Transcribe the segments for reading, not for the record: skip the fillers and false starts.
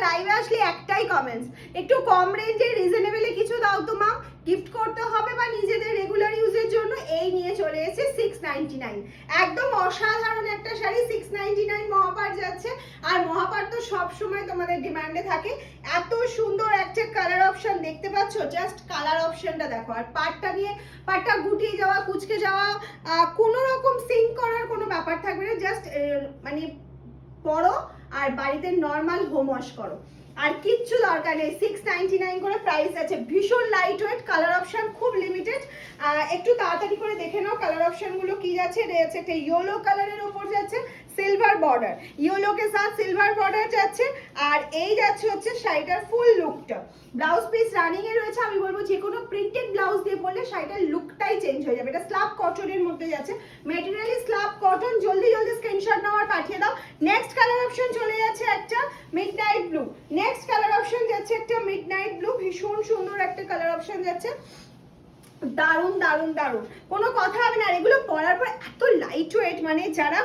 লাইভে আসলে একটাই কমেন্টস, একটু কম রেঞ্জে রিজনেবলে কিছু দাও তো মা, গিফট করতে হবে বা নিজেদের রেগুলার ইউজের জন্য। এই নিয়ে চলে এসেছে 699, একদম অসাধারণ একটা শাড়ি। 699 মহাপার যাচ্ছে। আর মহাপার তো সব সময় তোমাদের ডিমান্ডে থাকে। এত সুন্দর একটা কালার অপশন দেখতে পাচ্ছ, জাস্ট কালার অপশনটা দেখো। আর পাটটা নিয়ে, পাটটা গুটিয়ে যাওয়া, কুচকে যাওয়া, কোনো রকম সিঙ্ক করার কোনো ব্যাপার থাকবে না। জাস্ট মানে পরো আর বাড়িতে নর্মাল হোম ওয়াশ করো, আর কিচ্ছু দরকার নেই। 699 করে প্রাইস আছে। ভীষণ লাইট ওয়েট, কালার অপশন খুব লিমিটেড। একটু তাড়াতাড়ি করে দেখে নাও কালার অপশনগুলো কি যাচ্ছে। রয়েছে একটা ইয়েলো কালারের ওপর যাচ্ছে সিলভার বর্ডার, ইয়েলো কে সাথ সিলভার বর্ডার যাচ্ছে। আর এই যাচ্ছে হচ্ছে শাড়িটার ফুল লুকটা। ব্লাউজ পিস রানিং এ রয়েছে। আমি বলবো যে কোনো প্রিন্টেড ব্লাউজ দিয়ে পরলে শাড়িটার লুকটাই চেঞ্জ হয়ে যাবে। এটা স্ল্যাব কটনের মধ্যে যাচ্ছে, মেটেরিয়ালি স্ল্যাব কটন। জলদি জলদি স্ক্রিনশট নাও আর পাঠিয়ে দাও। নেক্সট কালার অপশন চলে যাচ্ছে একটা midnight blue. Next colour option যাচ্ছে একটা মিডনাইট ব্লু, ভীষণ সুন্দর একটা কালার অপশন যাচ্ছে। দারুণ দারুণ দারুণ, কোনো কথা হবে না। এগুলো পরার পর এত লাইট ওয়েট, মানে যারা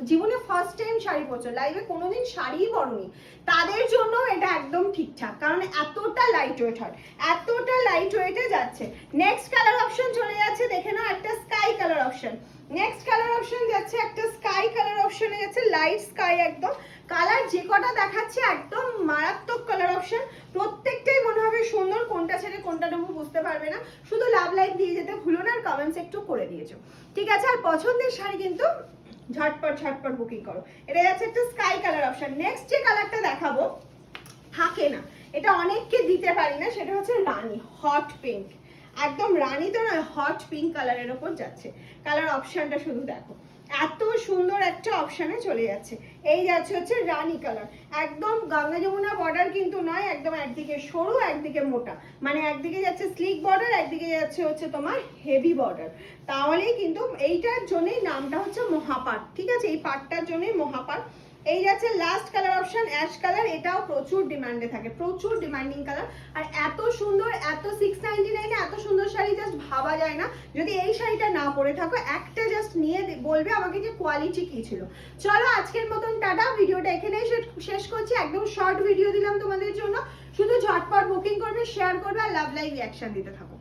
জীবনে ফার্স্ট টাইম শাড়ি পরছো, লাইভে কোনোদিন শাড়িই পরনি, তাদের জন্য এটা একদম ঠিকঠাক, কারণ এতটা লাইট ওয়েট হয়, এতটা লাইট ওয়েটে যাচ্ছে। নেক্সট কালার অপশন চলে যাচ্ছে, দেখে নাও একটা sky colour option. Next colour option যাচ্ছে একটা স্কাই কালার অপশনে যাচ্ছে, লাইট স্কাই একদম। কালার যে কটা দেখাচ্ছে একদম মারাত্মক কালার অপশন, প্রত্যেকটাই মনে হবে সুন্দর। কোনটা ছেড়ে কোনটা নেবো বুঝতে পারবে না। শুধু লাভ লাইক দিয়ে যেতে ভুলো না, আর কমেন্টস একটু করে দিয়েছো, ঠিক আছে? আর পছন্দের শাড়ি কিন্তু ঝটপট ঝটপট বুকিং করো। এটা যাচ্ছে একটা স্কাই কালার অপশন। নেক্সট যে কালারটা দেখাবো, থাকে না, এটা অনেককে দিতে পারি না, সেটা হচ্ছে রানী হট পিঙ্ক। একদম রানী তো নয়, হট পিঙ্ক কালারের ওপর যাচ্ছে। কালার অপশনটা শুধু দেখো, এত সুন্দর একটা অপশনে চলে যাচ্ছে। এই যাচ্ছে হচ্ছে রানী কালার, একদম গঙ্গা যমুনা বর্ডার কিন্তু নয়, একদম একদিকে সরু একদিকে মোটা, মানে একদিকে যাচ্ছে স্লিক বর্ডার, একদিকে যাচ্ছে হচ্ছে তোমার হেভি বর্ডার। তাহলেই কিন্তু এইটার জন্যই নামটা হচ্ছে মহাপাট, ঠিক আছে? এই পাটটার জন্যই মহাপাট। এই যাচ্ছে last colour option ash colour, এটাও প্রচুর ডিমান্ডে থাকে, প্রচুর ডিমান্ডিং কালার। আর এত সুন্দর, এত 699 এত সুন্দর শাড়ি জাস্ট ভাবা যায় না। যদি এই শাড়িটা না পরে থাকো, একটা জাস্ট নিয়ে বলবে আমাকে যে কোয়ালিটি কি ছিল। চলো আজকের মতন টাটা, ভিডিওটা এখানেই শেষ করছি। একদম শর্ট ভিডিও দিলাম তোমাদের জন্য। শুধু ঝটপট বুকিং করবে, শেয়ার করবে আর লাভ লাইভ রিয়াকশন দিতে থাকো।